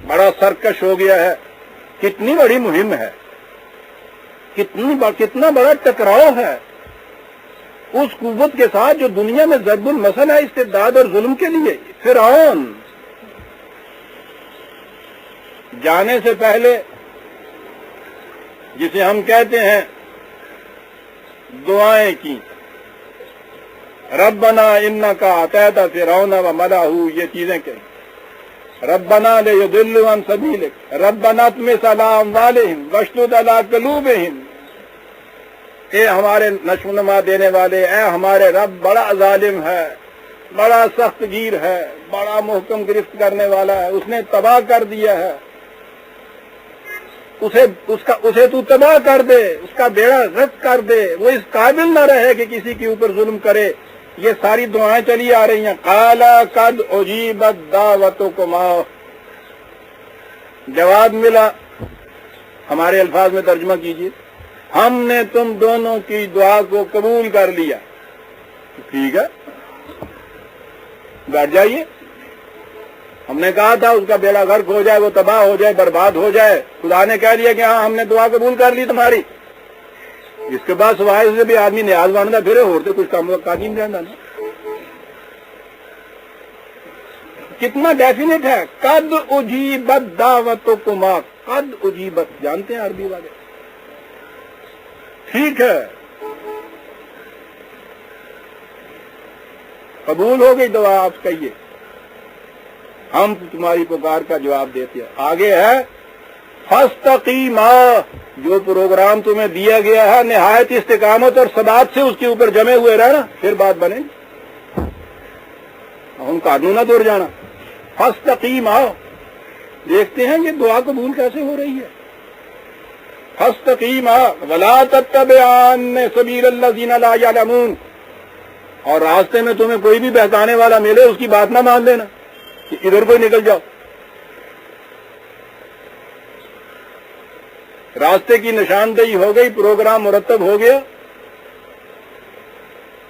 بڑا سرکش ہو گیا ہے. کتنی بڑی مہم ہے، کتنا بڑا ٹکراؤ ہے. اس قوت کے ساتھ جو دنیا میں ضرب المثل ہے استبداد اور ظلم کے لیے. فرعون جانے سے پہلے جسے ہم کہتے ہیں دعائیں کی، ربنا انکا آتیت فرعون وملئہ، یہ چیزیں کہیں. ربنا لیضلوا عن سبیلک، ربنا اطمس علی اموالہم واشدد علی قلوبہم. اے ہمارے نشو و نما دینے والے، اے ہمارے رب بڑا ظالم ہے، بڑا سخت گیر ہے، بڑا محکم گرفت کرنے والا ہے، اس نے تباہ کر دیا ہے، اسے تو تباہ کر دے، اس کا بیڑا غرق کر دے، وہ اس قابل نہ رہے کہ کسی کے اوپر ظلم کرے. یہ ساری دعائیں چلی آ رہی ہیں. قال قد اجیبت دعوتکما، جواب ملا. ہمارے الفاظ میں ترجمہ کیجیے. ہم نے تم دونوں کی دعا کو قبول کر لیا. ٹھیک ہے، بیٹھ جائیے. ہم نے کہا تھا اس کا بیڑا غرق ہو جائے، وہ تباہ ہو جائے، برباد ہو جائے. خدا نے کہہ دیا کہ ہاں ہم نے دعا قبول کر لی تمہاری. اس کے بعد سوائے سے بھی آدمی نیاز مانتا پھرے، ہوتے کچھ کام کا نہیں رہنا نا. کتنا ڈیفینیٹ ہے. قد اجیبت دعوتکما، قد اجیبت جانتے ہیں عربی والے. ٹھیک ہے، قبول ہو گئی دعا. آپ کہیے ہم تمہاری پکار کا جواب دیتے ہیں. آگے ہے فاستقیما، جو پروگرام تمہیں دیا گیا ہے نہایت استقامت اور ثبات سے اس کے اوپر جمے ہوئے رہنا، پھر بات بنے گی. ہم قانون نہ توڑ جانا. فاستقیما، دیکھتے ہیں یہ دعا قبول کیسے ہو رہی ہے. فاستقیما ولا تتبعن سبیل الذین لا یعلمون، اور راستے میں تمہیں کوئی بھی بہکانے والا ملے اس کی بات نہ مان لینا کہ ادھر کوئی نکل جاؤ. راستے کی نشاندہی ہو گئی، پروگرام مرتب ہو گیا.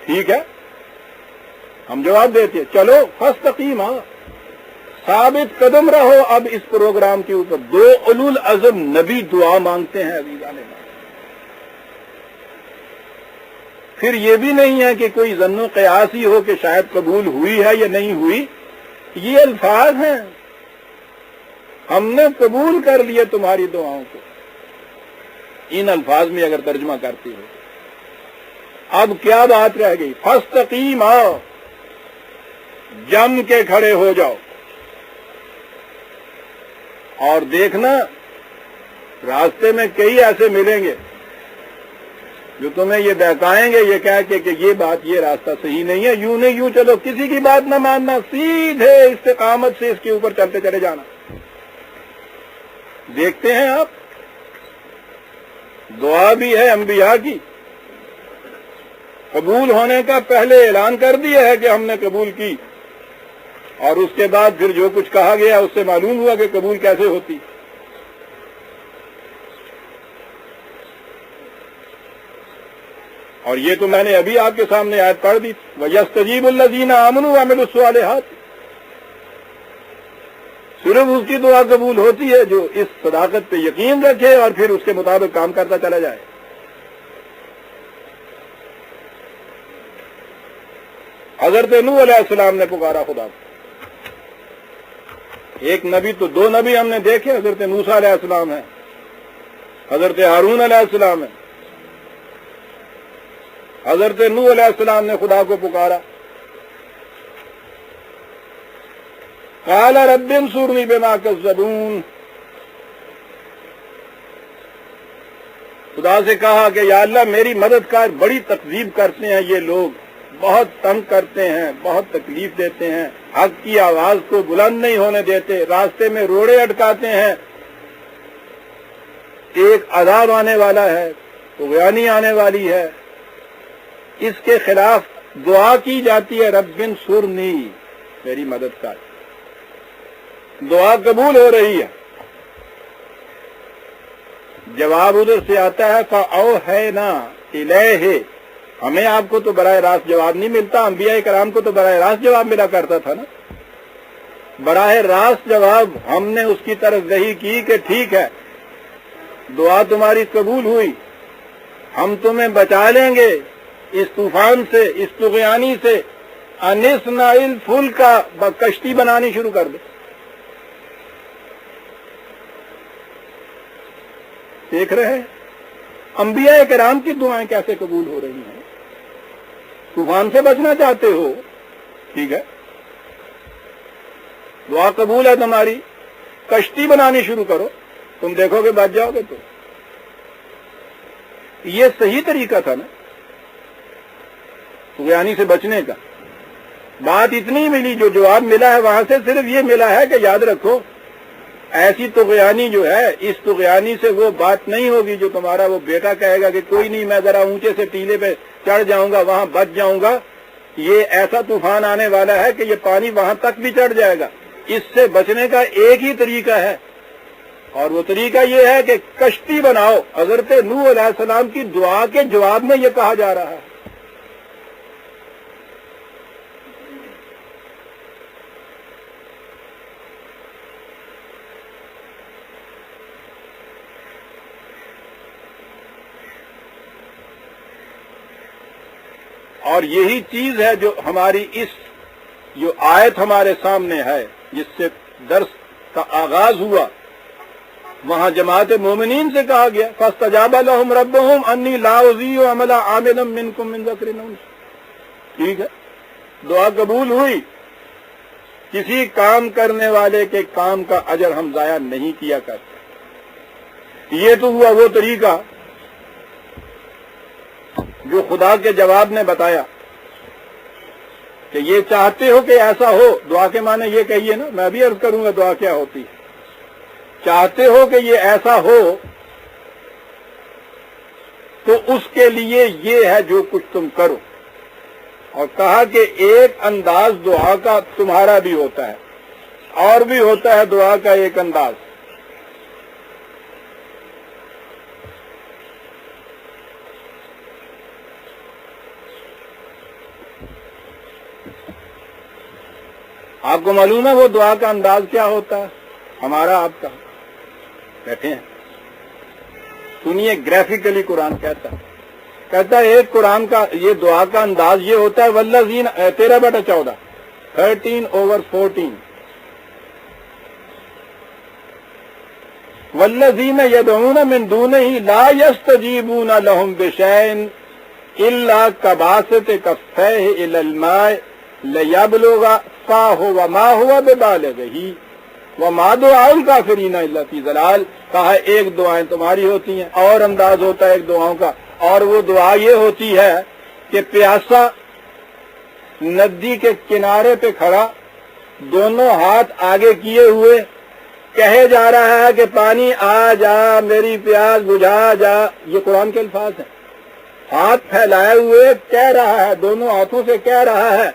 ٹھیک ہے، ہم جواب دیتے ہیں چلو فاستقیما، ثابت قدم رہو اب اس پروگرام کے اوپر. دو اولو العزم نبی دعا مانگتے ہیں عزیزان. پھر یہ بھی نہیں ہے کہ کوئی ظن و قیاسی ہو کہ شاید قبول ہوئی ہے یا نہیں ہوئی. یہ الفاظ ہیں، ہم نے قبول کر لیے تمہاری دعاؤں کو. ان الفاظ میں اگر ترجمہ کرتی ہو. اب کیا بات رہ گئی؟ فاستقیما، جم کے کھڑے ہو جاؤ. اور دیکھنا راستے میں کئی ایسے ملیں گے جو تمہیں یہ بہکائیں گے، یہ کہہ کے کہ یہ بات، یہ راستہ صحیح نہیں ہے، یوں نہیں یوں چلو. کسی کی بات نہ ماننا، سیدھے استقامت سے اس کے اوپر چلتے چلے جانا. دیکھتے ہیں آپ، دعا بھی ہے انبیاء کی، قبول ہونے کا پہلے اعلان کر دیا ہے کہ ہم نے قبول کی، اور اس کے بعد پھر جو کچھ کہا گیا اس سے معلوم ہوا کہ قبول کیسے ہوتی. اور یہ تو میں نے ابھی آپ کے سامنے آیت پڑھ دی، وَيَسْتَجِيبُ الَّذِينَ آمَنُوا وَعَمِلُوا الصَّالِحَاتِ. صرف اس کی دعا قبول ہوتی ہے جو اس صداقت پہ یقین رکھے اور پھر اس کے مطابق کام کرتا چلا جائے. حضرت نوح علیہ السلام نے پکارا خدا کو. ایک نبی تو دو نبی ہم نے دیکھے، حضرت موسیٰ علیہ السلام ہے، حضرت ہارون علیہ السلام ہے. حضرت نوح علیہ السلام نے خدا کو پکارا، قال رب انصرنی بما کذبون. خدا سے کہا کہ یا اللہ میری مدد کر، بڑی تکذیب کرتے ہیں یہ لوگ، بہت تنگ کرتے ہیں، بہت تکلیف دیتے ہیں، حق کی آواز کو بلند نہیں ہونے دیتے، راستے میں روڑے اٹکاتے ہیں. ایک عذاب آنے والا ہے، طغیانی آنے والی ہے، اس کے خلاف دعا کی جاتی ہے، رب انصرنی، میری مدد کر. دعا قبول ہو رہی ہے. جواب ادھر سے آتا ہے فَأَوْحَيْنَا إِلَيْهِ. ہمیں آپ کو تو براہ راست جواب نہیں ملتا، انبیاء کرام کو تو براہ راست جواب ملا کرتا تھا نا. براہ راست جواب ہم نے اس کی طرف وحی کی کہ ٹھیک ہے دعا تمہاری قبول ہوئی، ہم تمہیں بچا لیں گے، اس طوفان سے، اس طغیانی سے انصنع الفلک کا کشتی بنانی شروع کر دے۔ دیکھ رہے ہیں انبیاء کرام کی دعائیں کیسے قبول ہو رہی ہیں۔ طوفان سے بچنا چاہتے ہو، ٹھیک ہے، دعا قبول ہے تمہاری، کشتی بنانی شروع کرو، تم دیکھو گے بچ جاؤ گے۔ تو یہ صحیح طریقہ تھا نا طغیانی سے بچنے کا۔ بات اتنی ملی، جو جواب ملا ہے وہاں سے صرف یہ ملا ہے کہ یاد رکھو ایسی طغیانی جو ہے، اس طغیانی سے وہ بات نہیں ہوگی جو تمہارا وہ بیٹا کہے گا کہ کوئی نہیں، میں ذرا اونچے سے ٹیلے پہ چڑھ جاؤں گا، وہاں بچ جاؤں گا۔ یہ ایسا طوفان آنے والا ہے کہ یہ پانی وہاں تک بھی چڑھ جائے گا۔ اس سے بچنے کا ایک ہی طریقہ ہے، اور وہ طریقہ یہ ہے کہ کشتی بناؤ۔ حضرت نوح علیہ السلام کی دعا کے جواب میں یہ کہا جا رہا ہے۔ اور یہی چیز ہے جو ہماری اس جو آیت ہمارے سامنے ہے، جس سے درس کا آغاز ہوا، وہاں جماعت مومنین سے کہا گیا فاستجاب لهم ربهم انی لا اضیع عمل عامل منکم من ذکر او انثى۔ ٹھیک ہے، دعا قبول ہوئی، کسی کام کرنے والے کے کام کا اجر ہم ضائع نہیں کیا کرتے۔ یہ تو ہوا وہ طریقہ جو خدا کے جواب نے بتایا کہ یہ چاہتے ہو کہ ایسا ہو۔ دعا کے معنی یہ کہیے نا، میں بھی عرض کروں گا دعا کیا ہوتی ہے۔ چاہتے ہو کہ یہ ایسا ہو تو اس کے لیے یہ ہے جو کچھ تم کرو۔ اور کہا کہ ایک انداز دعا کا تمہارا بھی ہوتا ہے، اور بھی ہوتا ہے دعا کا ایک انداز۔ آپ کو معلوم ہے وہ دعا کا انداز کیا ہوتا ہے؟ ہمارا آپ کا بیٹھے ہیں، سنیے گرافیکلی قرآن کہتا ہے ایک قرآن کا یہ دعا کا انداز یہ ہوتا ہے والذین 13/14 13/14 والذین یدعون من دونہ لا یستجیبون لهم بشیء الا کباسط کفیہ الی الماء لیبلغ فاہ وما ہوا ببالغہ وما دعاء الکافرین الا فی ضلال۔ کہا ایک دعائیں تمہاری ہوتی ہیں، اور انداز ہوتا ہے ایک دعاؤں کا، اور وہ دعا یہ ہوتی ہے کہ پیاسا ندی کے کنارے پہ کھڑا، دونوں ہاتھ آگے کیے ہوئے کہے جا رہا ہے کہ پانی آ جا، میری پیاس بجھا جا۔ یہ قرآن کے الفاظ ہیں، ہاتھ پھیلائے ہوئے کہہ رہا ہے، دونوں ہاتھوں سے کہہ رہا ہے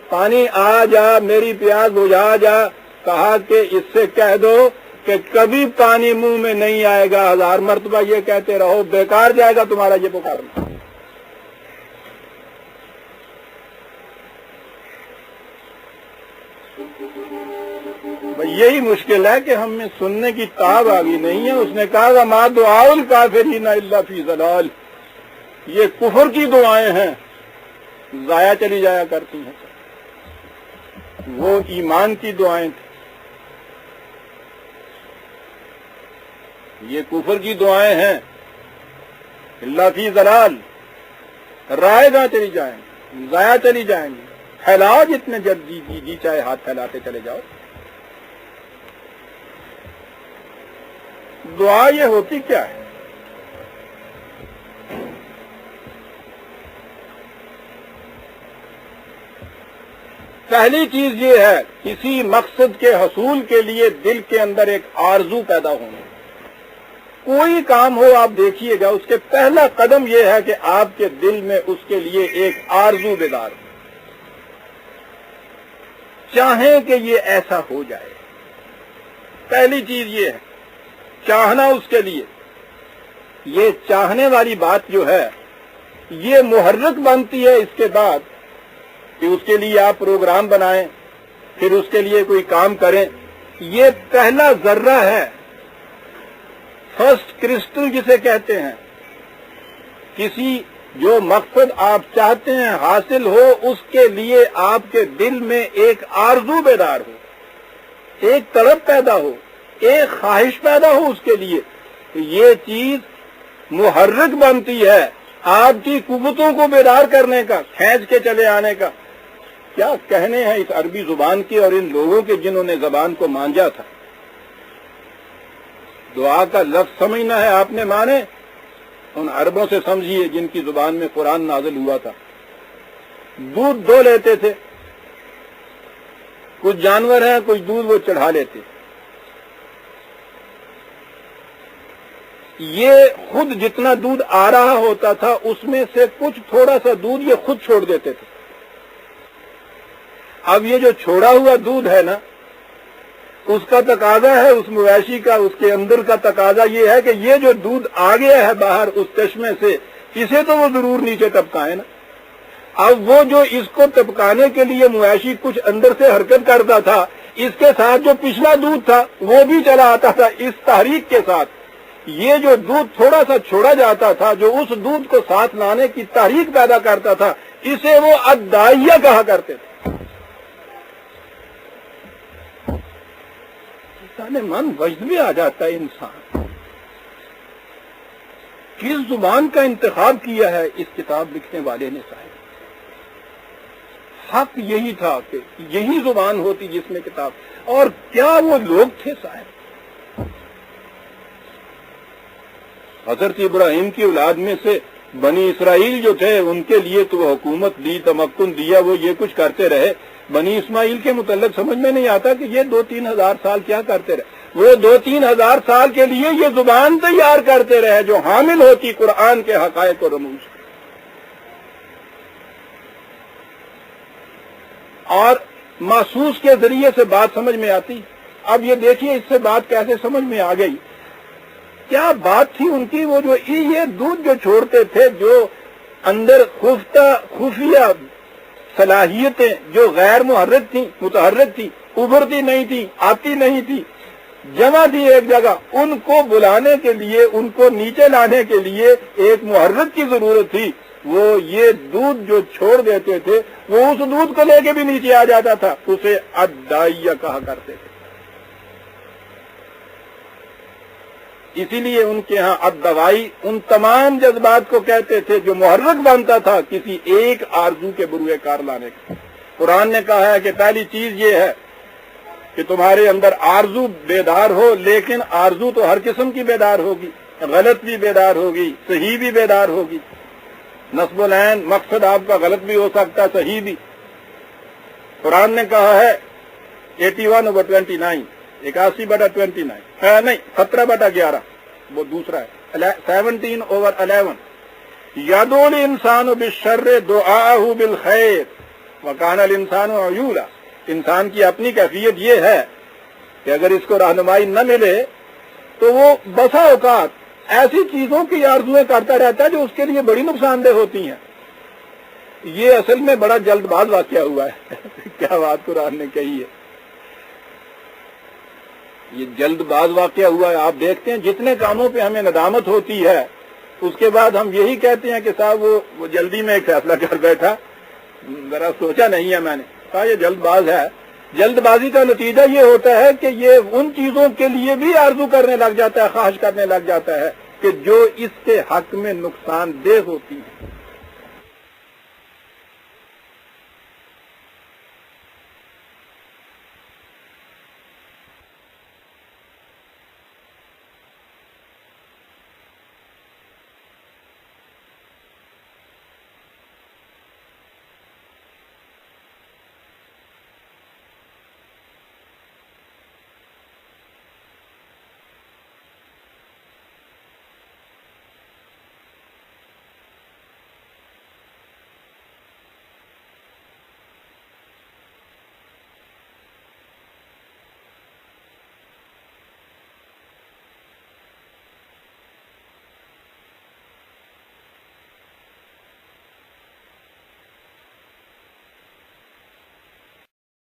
پانی آ جا، میری پیاس بجھا جا۔ کہا کہ اس سے کہہ دو کہ کبھی پانی منہ میں نہیں آئے گا، 1000 مرتبہ یہ کہتے رہو، بیکار جائے گا تمہارا یہ پکارنا۔ یہی مشکل ہے کہ ہم میں سننے کی تاب آگی نہیں ہے۔ اس نے کہا وما دعاء الکافرین الا فی ضلال، یہ کفر کی دعائیں ہیں، ضائع چلی جایا کرتی ہیں۔ وہ ایمان کی دعائیں تھیں، یہ کفر کی دعائیں ہیں، الا فی ضلال، رائے گاہ چلی جائیں گی، ضائع چلی جائیں گی۔ پھیلاؤ جتنے جی چاہے ہاتھ پھیلاتے چلے جاؤ۔ دعا یہ ہوتی کیا ہے؟ پہلی چیز یہ ہے کسی مقصد کے حصول کے لیے دل کے اندر ایک آرزو پیدا ہونا۔ کوئی کام ہو آپ دیکھیے گا، اس کے پہلا قدم یہ ہے کہ آپ کے دل میں اس کے لیے ایک آرزو بیدار ہو، چاہیں کہ یہ ایسا ہو جائے۔ پہلی چیز یہ ہے چاہنا اس کے لیے۔ یہ چاہنے والی بات جو ہے یہ محرک بنتی ہے اس کے بعد کہ اس کے لیے آپ پروگرام بنائیں، پھر اس کے لیے کوئی کام کریں۔ یہ پہلا ذرہ ہے، فرسٹ کرسٹل جسے کہتے ہیں، کسی جو مقصد آپ چاہتے ہیں حاصل ہو، اس کے لیے آپ کے دل میں ایک آرزو بیدار ہو، ایک طلب پیدا ہو، ایک خواہش پیدا ہو اس کے لیے، تو یہ چیز محرک بنتی ہے آپ کی قوتوں کو بیدار کرنے کا، کھینچ کے چلے آنے کا۔ کیا کہنے ہیں اس عربی زبان کے اور ان لوگوں کے جنہوں نے زبان کو مانجا تھا۔ دعا کا لفظ سمجھنا ہے آپ نے مانے، ان عربوں سے سمجھیے جن کی زبان میں قرآن نازل ہوا تھا۔ دودھ دو لیتے تھے، کچھ جانور ہیں کچھ دودھ وہ چڑھا لیتے، یہ خود جتنا دودھ آ رہا ہوتا تھا اس میں سے کچھ تھوڑا سا دودھ یہ خود چھوڑ دیتے تھے۔ اب یہ جو چھوڑا ہوا دودھ ہے نا، اس کا تقاضا ہے اس مویشی کا، اس کے اندر کا تقاضا یہ ہے کہ یہ جو دودھ آ گیا ہے باہر اس چشمے سے، اسے تو وہ ضرور نیچے ٹپکائے نا۔ اب وہ جو اس کو ٹپکانے کے لیے مویشی کچھ اندر سے حرکت کرتا تھا، اس کے ساتھ جو پچھلا دودھ تھا وہ بھی چلا آتا تھا اس تحریک کے ساتھ۔ یہ جو دودھ تھوڑا سا چھوڑا جاتا تھا، جو اس دودھ کو ساتھ لانے کی تحریک پیدا کرتا تھا، اسے وہ الداعیہ کہا کرتے تھے۔ من وجد میں آ جاتا ہے انسان، کس زبان کا انتخاب کیا ہے اس کتاب لکھنے والے نے صاحب۔ حق یہی تھا کہ یہی زبان ہوتی جس میں کتاب، اور کیا وہ لوگ تھے صاحب۔ حضرت ابراہیم کی اولاد میں سے بنی اسرائیل جو تھے ان کے لیے تو وہ حکومت دی، تمکن دیا، وہ یہ کچھ کرتے رہے۔ بنی اسماعیل کے متعلق سمجھ میں نہیں آتا کہ یہ 2-3 ہزار سال کیا کرتے رہے۔ وہ 2-3 ہزار سال کے لیے یہ زبان تیار کرتے رہے جو حامل ہوتی قرآن کے حقائق و رموز، اور محسوس کے ذریعے سے بات سمجھ میں آتی۔ اب یہ دیکھیے اس سے بات کیسے سمجھ میں آ گئی۔ کیا بات تھی ان کی، وہ جو یہ دودھ جو چھوڑتے تھے، جو اندر خفیہ صلاحیتیں جو غیر محرک تھیں، متحرک تھی، ابھرتی نہیں تھی، آتی نہیں تھی، جمع تھی ایک جگہ، ان کو بلانے کے لیے، ان کو نیچے لانے کے لیے ایک محرک کی ضرورت تھی۔ وہ یہ دودھ جو چھوڑ دیتے تھے وہ اس دودھ کو لے کے بھی نیچے آ جاتا تھا، اسے الداعیہ کہا کرتے تھے۔ اسی لیے ان کے ہاں الدوائی ان تمام جذبات کو کہتے تھے جو محرک بنتا تھا کسی ایک آرزو کے بروئے کار لانے کا۔ قرآن نے کہا ہے کہ پہلی چیز یہ ہے کہ تمہارے اندر آرزو بیدار ہو، لیکن آرزو تو ہر قسم کی بیدار ہوگی، غلط بھی بیدار ہوگی، صحیح بھی بیدار ہوگی۔ نصب العین مقصد آپ کا غلط بھی ہو سکتا ہے، صحیح بھی۔ قرآن نے کہا ہے 81/29، 81/29 نہیں 17/11، وہ دوسرا ہے 17/11۔ یدعو الانسان بالشر دعاءہ بالخیر وکان الانسان عجولا۔ انسان کی اپنی کیفیت یہ ہے کہ اگر اس کو رہنمائی نہ ملے تو وہ بسا اوقات ایسی چیزوں کی آرزویں کرتا رہتا ہے جو اس کے لیے بڑی نقصان دہ ہوتی ہیں۔ یہ اصل میں بڑا جلد باز واقعہ ہوا ہے کیا بات قرآن نے کہی ہے، یہ جلد باز واقعہ ہوا ہے۔ آپ دیکھتے ہیں جتنے کاموں پہ ہمیں ندامت ہوتی ہے اس کے بعد ہم یہی کہتے ہیں کہ صاحب وہ جلدی میں ایک فیصلہ کر بیٹھا، ذرا سوچا نہیں ہے میں نے، کہا یہ جلد باز ہے۔ جلد بازی کا نتیجہ یہ ہوتا ہے کہ یہ ان چیزوں کے لیے بھی آرزو کرنے لگ جاتا ہے، خواہش کرنے لگ جاتا ہے کہ جو اس کے حق میں نقصان دہ ہوتی ہے۔